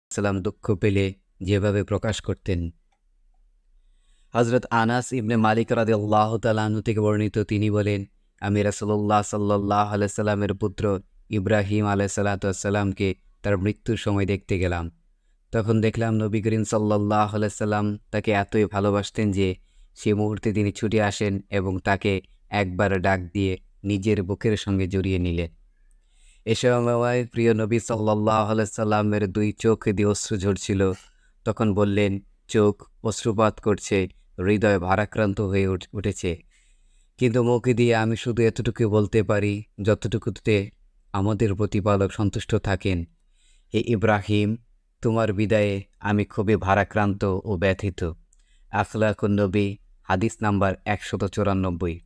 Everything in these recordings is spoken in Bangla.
সাল্লাম দুঃখ পেলে যেভাবে প্রকাশ করতেন। হজরত আনাস ইবনে মালিক রাদিয়াল্লাহু তাআলা আনহু থেকে বর্ণিত, তিনি বলেন, আমি রাসূলুল্লাহ সাল্লাল্লাহু আলাইহি সাল্লামের পুত্র ইব্রাহিম আলাইহিসসালামকে তার মৃত্যুর সময় দেখতে গেলাম। তখন দেখলাম নবী করিম সাল্লাল্লাহু আলাইহি সাল্লাম তাকে এতই ভালোবাসতেন যে সে মুহূর্তে তিনি ছুটে আসেন এবং তাকে একবার ডাক দিয়ে নিজের বুকের সঙ্গে জড়িয়ে নিলেন। এ সময় প্রিয় নবী সাল্লাল্লাহু আলাইহি সাল্লামের দুই চোখ দিয়ে অশ্রু ঝরছিল। তখন বললেন, চোখ অশ্রুপাত করছে, হৃদয় ভারাক্রান্ত হয়ে উঠেছে, কিন্তু মুখ দিয়ে আমি শুধু এতটুকু বলতে পারি যতটুকুতে আমাদের প্রতিপালক সন্তুষ্ট থাকেন। হে ইব্রাহিম, তোমার বিদায়ে আমি খুবই ভারাক্রান্ত ও ব্যথিত। আখলাকুন নবী, হাদিস নাম্বার 194।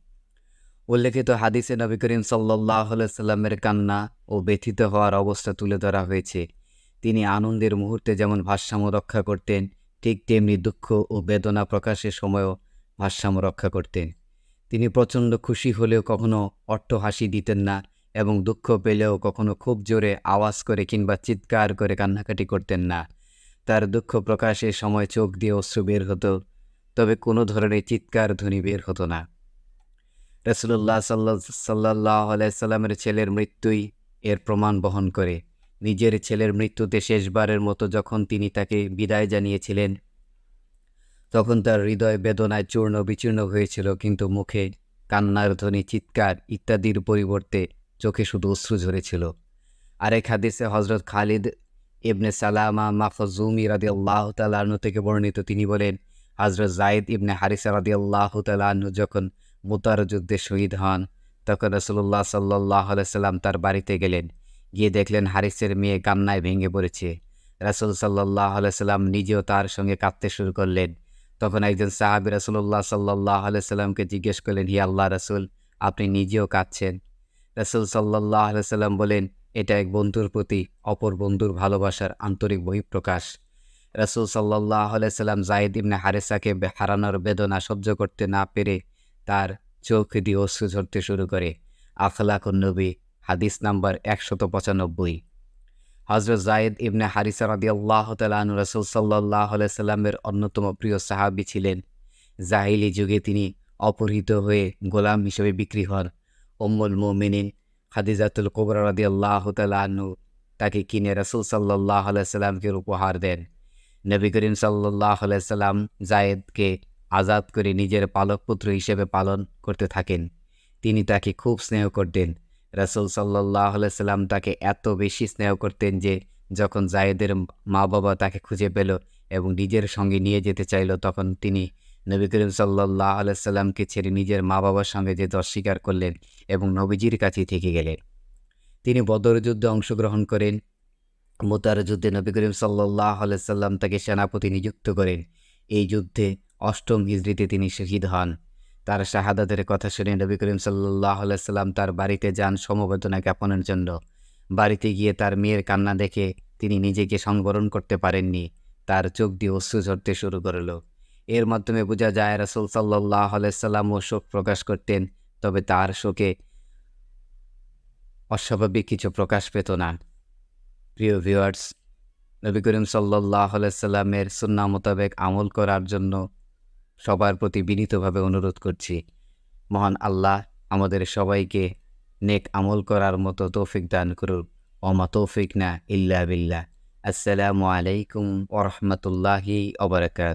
উল্লেখিত হাদিসে নবী করিম সাল্লাল্লাহু আলাইহি সাল্লামের কান্না ও ব্যথিত হওয়ার অবস্থা তুলে ধরা হয়েছে। তিনি আনন্দের মুহূর্তে যেমন ভারসাম্য রক্ষা করতেন, ঠিক তেমনি দুঃখ ও বেদনা প্রকাশের সময়ও ভারসাম্য রক্ষা করতেন। তিনি প্রচণ্ড খুশি হলেও কখনো অট্টহাসি দিতেন না এবং দুঃখ পেলেও কখনো খুব জোরে আওয়াজ করে কিংবা চিৎকার করে কান্নাকাটি করতেন না। তার দুঃখ প্রকাশের সময় চোখ দিয়ে অশ্রু বের হতো, তবে কোনো ধরনের চিৎকার ধ্বনি বের হতো না। রাসূলুল্লাহ সাল্লাল্লাহু আলাইহি সাল্লামের ছেলের মৃত্যুই এর প্রমাণ বহন করে। নিজের ছেলের মৃত্যুতে শেষবারের মতো যখন তিনি তাকে বিদায় জানিয়েছিলেন, তখন তার হৃদয় বেদনায় চূর্ণ বিচূর্ণ হয়েছিল, কিন্তু মুখে কান্নার ধ্বনি, চিৎকার ইত্যাদির পরিবর্তে চোখে শুধু অশ্রু ঝরেছিল। আরেক হাদিসে হজরত খালিদ ইবনে সালামা মাখজুমি রাদিয়াল্লাহু তাআলা আনহু থেকে বর্ণিত, তিনি বলেন, হজরত যায়েদ ইবনে হারিসা রাদিয়াল্লাহু তাআলা আনহু যখন মুতার যুদ্ধে শহীদ হন, তখন রাসূলুল্লাহ সাল্লাল্লাহু আলাইহি সাল্লাম তার বাড়িতে গেলেন। গিয়ে দেখলেন হারিসের মেয়ে কান্নায় ভেঙে পড়েছে। রাসূল সাল্লাল্লাহু আলাইহি সাল্লাম নিজেও তার সঙ্গে কাঁদতে শুরু করলেন। তখন একজন সাহাবী রাসূলুল্লাহ সাল্লাল্লাহু আলাইহি সাল্লামকে জিজ্ঞেস করলেন, হি আল্লাহর রাসূল, আপনি নিজেও কাঁদছেন? রাসূল সাল্লাল্লাহু আলাইহি সাল্লাম বলেন, এটা এক বন্ধুর প্রতি অপর বন্ধুর ভালোবাসার আন্তরিক বহিঃপ্রকাশ। রাসূল সাল্লাল্লাহু আলাইহি সাল্লাম যায়েদ ইবনে হারেসাকে হারানোর বেদনা সহ্য করতে না পেরে তার চোখ দিয়ে অশ্রু ঝরতে শুরু করে। আখলাকুন নবী, হাদিস নাম্বার 195। হযরত যায়েদ ইবনে হারিসা রাদিয়াল্লাহু তাআলা আনহু রাসূল সাল্লাল্লাহু আলাইহি সাল্লামের অন্যতম প্রিয় সাহাবী ছিলেন। জাহিলি যুগে তিনি অপহৃত হয়ে গোলাম হিসেবে বিক্রি হন। উম্মুল মুমিনিন খাদিজাতুল কুবরা রাদিয়াল্লাহু তাআলা আনহু তাকে কিনে রাসূল সাল্লাল্লাহু আলাইহি সাল্লামকে উপহার দেন। নবী করিম সাল্লাল্লাহু আলাইহি সাল্লাম যায়েদকে আজাদ করে নিজের পালক পুত্র হিসেবে পালন করতে থাকেন। তিনি তাকে খুব স্নেহ করতেন। রাসূল সাল্লাল্লাহু আলাইহি সাল্লাম তাকে এত বেশি স্নেহ করতেন যে যখন যায়েদের মা-বাবা তাকে খুঁজে পেল এবং নিজের সঙ্গে নিয়ে যেতে চাইল, তখন তিনি নবী করিম সাল্লাল্লাহু আলাইহি সাল্লামকে ছেড়ে নিজের মা-বাবার সঙ্গে যেতে অস্বীকার করলেন এবং নবীজির কাছেই থেকে গেলেন। তিনি বদর যুদ্ধে অংশগ্রহণ করেন। মুতার যুদ্ধে নবী করিম সাল্লাল্লাহু আলাইহি সাল্লাম তাকে সেনাপতি নিযুক্ত করেন। এই যুদ্ধে ৮ম হিজরিতে তিনি শহীদ হন। তার শাহাদাতের কথা শুনে নবী করিম সাল্লাল্লাহু আলাইহি সাল্লাম তার বাড়িতে যান সমবেদনা জ্ঞাপনের জন্য। বাড়িতে গিয়ে তার মেয়ের কান্না দেখে তিনি নিজেকে সংবরণ করতে পারেননি। তার চোখ দিয়ে অশ্রু ঝরতে শুরু করল। এর মাধ্যমে বোঝা যায় রাসূল সাল্লাল্লাহু আলাইহি সাল্লামও শোক প্রকাশ করতেন, তবে তার শোকে অস্বাভাবিক কিছু প্রকাশ পেত না। প্রিয় ভিউয়ার্স, নবী করিম সাল্লাল্লাহু আলাইহি সাল্লামের সুন্নাহ মোতাবেক আমল করার জন্য সবার প্রতি বিনীতভাবে অনুরোধ করছি। মহান আল্লাহ আমাদের সবাইকে নেক আমল করার মতো তৌফিক দান করুন। ওমা তৌফিক না ইল্লা বিল্লাহ। আসসালামু আলাইকুম ওয়া রাহমাতুল্লাহি ওয়া বারাকাতুহু।